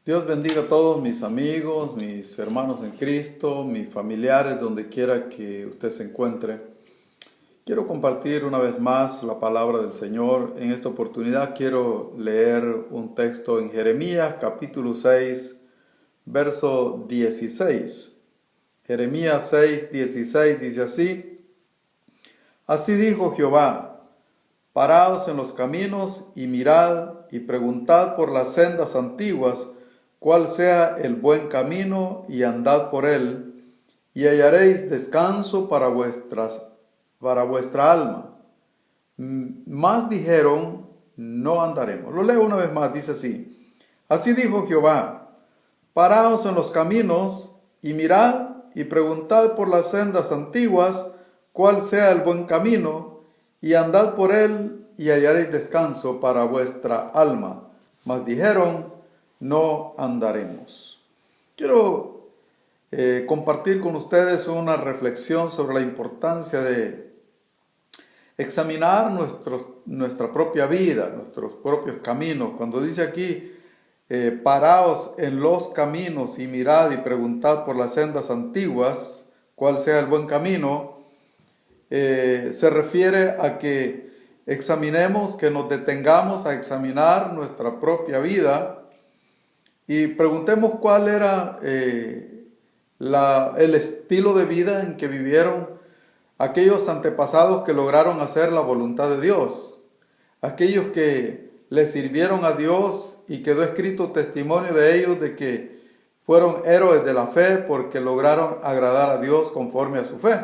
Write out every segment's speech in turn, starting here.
Dios bendiga a todos mis amigos, mis hermanos en Cristo, mis familiares, donde quiera que usted se encuentre. Quiero compartir una vez más la palabra del Señor. En esta oportunidad quiero leer un texto en Jeremías capítulo 6, verso 16. Jeremías 6, 16 dice así: Así dijo Jehová: Paraos en los caminos y mirad y preguntad por las sendas antiguas cuál sea el buen camino, y andad por él, y hallaréis descanso para vuestra alma. Mas dijeron: no andaremos. Lo leo una vez más, dice así: Así dijo Jehová: Paraos en los caminos y mirad y preguntad por las sendas antiguas cuál sea el buen camino, y andad por él, y hallaréis descanso para vuestra alma. Mas dijeron: no andaremos. Quiero compartir con ustedes una reflexión sobre la importancia de examinar nuestra propia vida, nuestros propios caminos. Cuando dice aquí, paraos en los caminos y mirad y preguntad por las sendas antiguas, cuál sea el buen camino, se refiere a que examinemos, que nos detengamos a examinar nuestra propia vida y preguntemos cuál era el estilo de vida en que vivieron aquellos antepasados que lograron hacer la voluntad de Dios, aquellos que le sirvieron a Dios y quedó escrito testimonio de ellos de que fueron héroes de la fe porque lograron agradar a Dios conforme a su fe.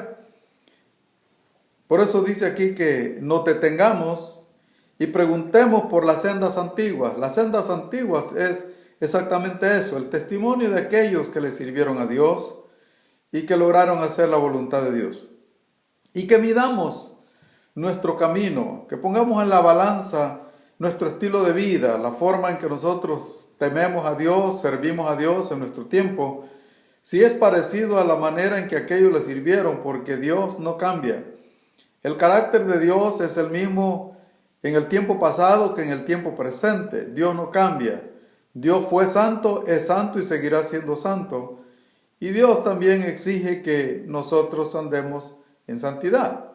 Por eso dice aquí que nos detengamos y preguntemos por las sendas antiguas. Las sendas antiguas es exactamente eso, el testimonio de aquellos que le sirvieron a Dios y que lograron hacer la voluntad de Dios. Y que midamos nuestro camino, que pongamos en la balanza nuestro estilo de vida, la forma en que nosotros tememos a Dios, servimos a Dios en nuestro tiempo, si es parecido a la manera en que aquellos le sirvieron, porque Dios no cambia. El carácter de Dios es el mismo en el tiempo pasado que en el tiempo presente. Dios no cambia. Dios fue santo, es santo y seguirá siendo santo. Y Dios también exige que nosotros andemos en santidad.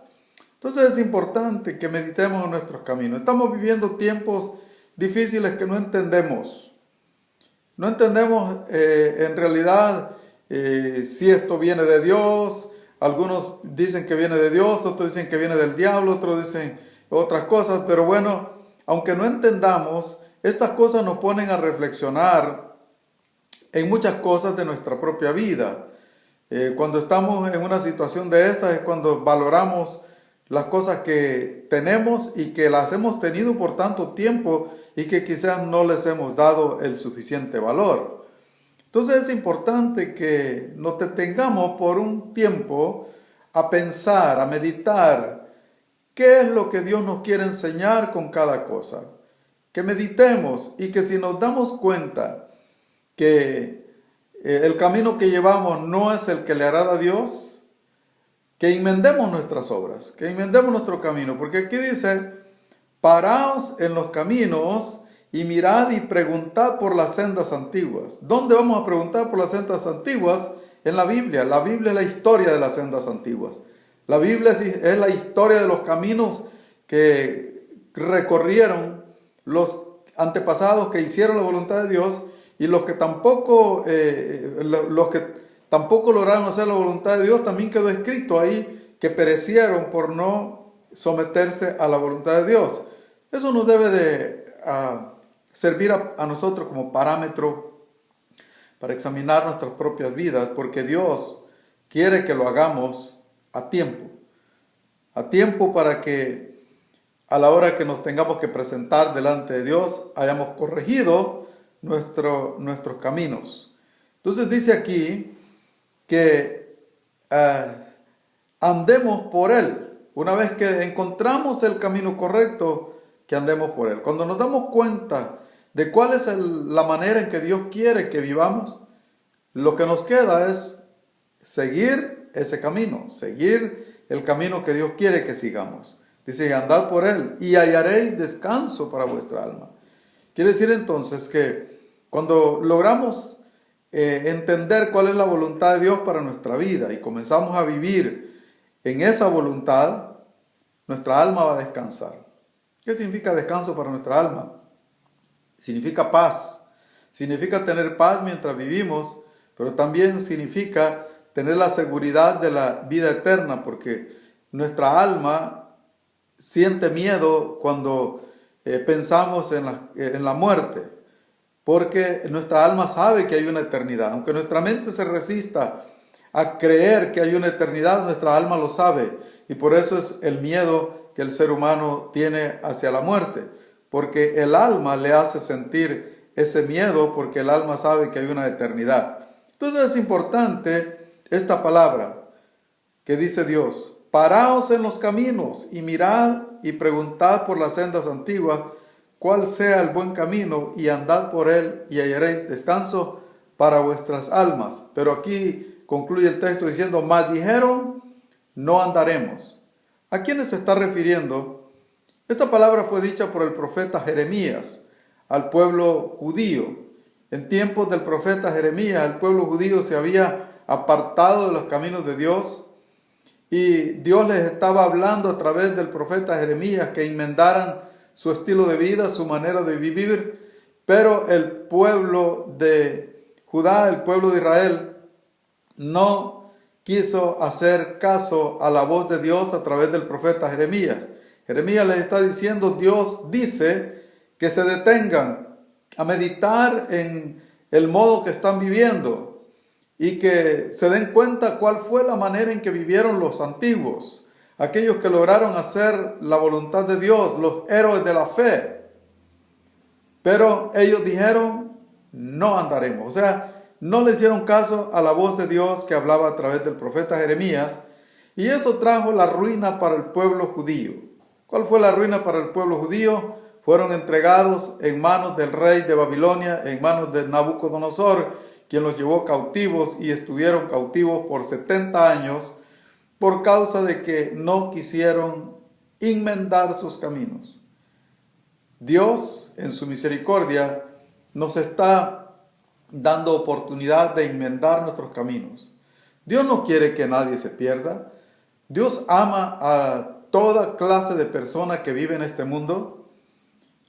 Entonces es importante que meditemos en nuestros caminos. Estamos viviendo tiempos difíciles que no entendemos. No entendemos en realidad si esto viene de Dios. Algunos dicen que viene de Dios, otros dicen que viene del diablo, otros dicen otras cosas. Pero bueno, aunque no entendamos, estas cosas nos ponen a reflexionar en muchas cosas de nuestra propia vida. Cuando estamos en una situación de estas es cuando valoramos las cosas que tenemos y que las hemos tenido por tanto tiempo y que quizás no les hemos dado el suficiente valor. Entonces es importante que nos detengamos por un tiempo a pensar, a meditar qué es lo que Dios nos quiere enseñar con cada cosa. Que meditemos y que si nos damos cuenta que el camino que llevamos no es el que le agrada a Dios, que enmendemos nuestras obras, que enmendemos nuestro camino, porque aquí dice: paraos en los caminos y mirad y preguntad por las sendas antiguas. ¿Dónde vamos a preguntar por las sendas antiguas? En la Biblia. La Biblia es la historia de las sendas antiguas. La Biblia es la historia de los caminos que recorrieron los antepasados que hicieron la voluntad de Dios, y los que tampoco lograron hacer la voluntad de Dios, también quedó escrito ahí que perecieron por no someterse a la voluntad de Dios. Eso nos debe de servir a nosotros como parámetro para examinar nuestras propias vidas, porque Dios quiere que lo hagamos a tiempo para que a la hora que nos tengamos que presentar delante de Dios hayamos corregido nuestros caminos. Entonces dice aquí que andemos por él. Una vez que encontramos el camino correcto, que andemos por él. Cuando nos damos cuenta de cuál es la manera en que Dios quiere que vivamos, lo que nos queda es seguir ese camino, seguir el camino que Dios quiere que sigamos. Dice: andad por él y hallaréis descanso para vuestra alma. Quiere decir entonces que Cuando logramos entender cuál es la voluntad de Dios para nuestra vida y comenzamos a vivir en esa voluntad, nuestra alma va a descansar. ¿Qué significa descanso para nuestra alma? Significa paz. Significa tener paz mientras vivimos, pero también significa tener la seguridad de la vida eterna, porque nuestra alma siente miedo cuando pensamos en la muerte, porque nuestra alma sabe que hay una eternidad. Aunque nuestra mente se resista a creer que hay una eternidad, nuestra alma lo sabe, y por eso es el miedo que el ser humano tiene hacia la muerte, porque el alma le hace sentir ese miedo, porque el alma sabe que hay una eternidad. Entonces es importante esta palabra que dice Dios: paraos en los caminos y mirad y preguntad por las sendas antiguas cuál sea el buen camino, y andad por él y hallaréis descanso para vuestras almas. Pero aquí concluye el texto diciendo: mas dijeron, no andaremos. ¿A quiénes se está refiriendo? Esta palabra fue dicha por el profeta Jeremías al pueblo judío. En tiempos del profeta Jeremías, el pueblo judío se había apartado de los caminos de Dios, y Dios les estaba hablando a través del profeta Jeremías que enmendaran su estilo de vida, su manera de vivir, pero el pueblo de Judá, el pueblo de Israel, no quiso hacer caso a la voz de Dios a través del profeta Jeremías. Jeremías les está diciendo: Dios dice que se detengan a meditar en el modo que están viviendo y que se den cuenta cuál fue la manera en que vivieron los antiguos, aquellos que lograron hacer la voluntad de Dios, los héroes de la fe. Pero ellos dijeron: no andaremos. O sea, no le hicieron caso a la voz de Dios que hablaba a través del profeta Jeremías, y eso trajo la ruina para el pueblo judío. ¿Cuál fue la ruina para el pueblo judío? Fueron entregados en manos del rey de Babilonia, en manos de Nabucodonosor, quien los llevó cautivos, y estuvieron cautivos por 70 años por causa de que no quisieron enmendar sus caminos. Dios, en su misericordia, nos está dando oportunidad de enmendar nuestros caminos. Dios no quiere que nadie se pierda. Dios ama a toda clase de personas que viven en este mundo.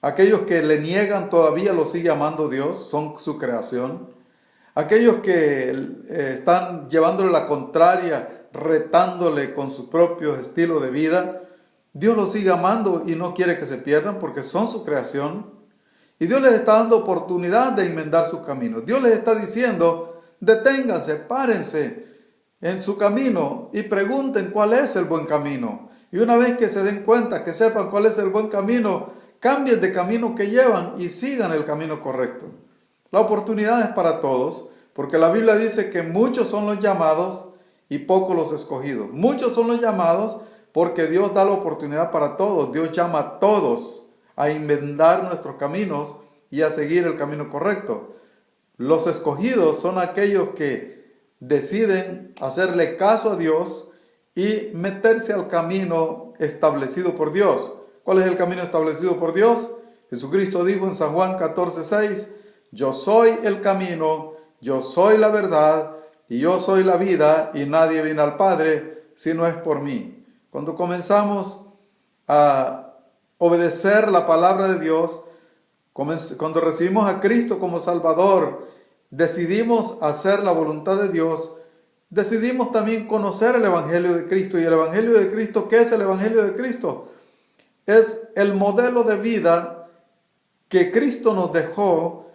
Aquellos que le niegan todavía lo sigue amando Dios, son su creación. Aquellos que están llevándole la contraria, retándole con su propio estilo de vida, Dios los sigue amando y no quiere que se pierdan porque son su creación. Y Dios les está dando oportunidad de enmendar sus caminos. Dios les está diciendo: deténganse, párense en su camino y pregunten cuál es el buen camino. Y una vez que se den cuenta, que sepan cuál es el buen camino, cambien de camino que llevan y sigan el camino correcto. La oportunidad es para todos, porque la Biblia dice que muchos son los llamados y pocos los escogidos. Muchos son los llamados porque Dios da la oportunidad para todos. Dios llama a todos a enmendar nuestros caminos y a seguir el camino correcto. Los escogidos son aquellos que deciden hacerle caso a Dios y meterse al camino establecido por Dios. ¿Cuál es el camino establecido por Dios? Jesucristo dijo en San Juan 14:6: yo soy el camino, yo soy la verdad y yo soy la vida, y nadie viene al Padre si no es por mí. Cuando comenzamos a obedecer la palabra de Dios, cuando recibimos a Cristo como Salvador, decidimos hacer la voluntad de Dios, decidimos también conocer el Evangelio de Cristo. ¿Y el Evangelio de Cristo qué es el Evangelio de Cristo? Es el modelo de vida que Cristo nos dejó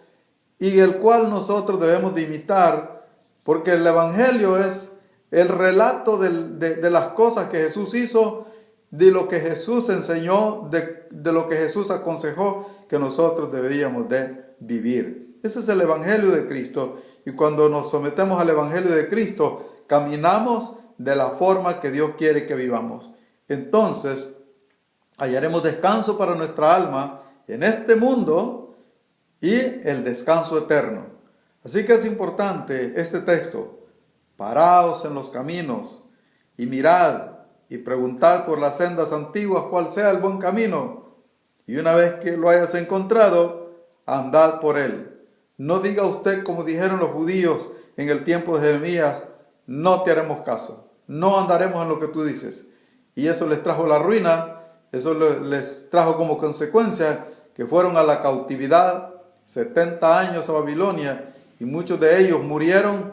y el cual nosotros debemos de imitar, porque el Evangelio es el relato de las cosas que Jesús hizo, de lo que Jesús enseñó, de lo que Jesús aconsejó que nosotros deberíamos de vivir. Ese es el Evangelio de Cristo, y cuando nos sometemos al Evangelio de Cristo, caminamos de la forma que Dios quiere que vivamos. Entonces, hallaremos descanso para nuestra alma en este mundo y el descanso eterno. Así que es importante este texto: paraos en los caminos y mirad y preguntad por las sendas antiguas cuál sea el buen camino, y una vez que lo hayas encontrado, andad por él. No diga usted como dijeron los judíos en el tiempo de Jeremías, no te haremos caso, no andaremos en lo que tú dices. Y eso les trajo la ruina, eso les trajo como consecuencia que fueron a la cautividad 70 años a Babilonia, y muchos de ellos murieron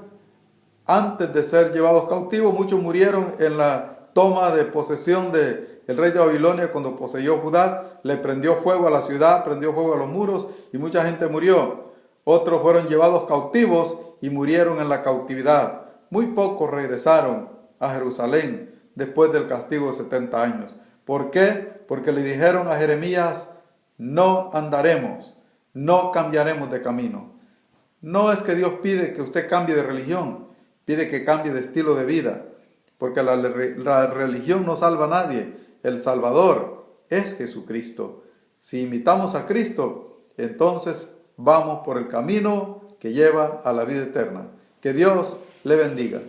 antes de ser llevados cautivos. Muchos murieron en la toma de posesión del rey de Babilonia. Cuando poseyó Judá, le prendió fuego a la ciudad, prendió fuego a los muros, y mucha gente murió. Otros fueron llevados cautivos y murieron en la cautividad. Muy pocos regresaron a Jerusalén después del castigo de 70 años. ¿Por qué? Porque le dijeron a Jeremías, no andaremos, no cambiaremos de camino. No es que Dios pide que usted cambie de religión, pide que cambie de estilo de vida, porque la religión no salva a nadie. El Salvador es Jesucristo. Si imitamos a Cristo, entonces vamos por el camino que lleva a la vida eterna. Que Dios le bendiga.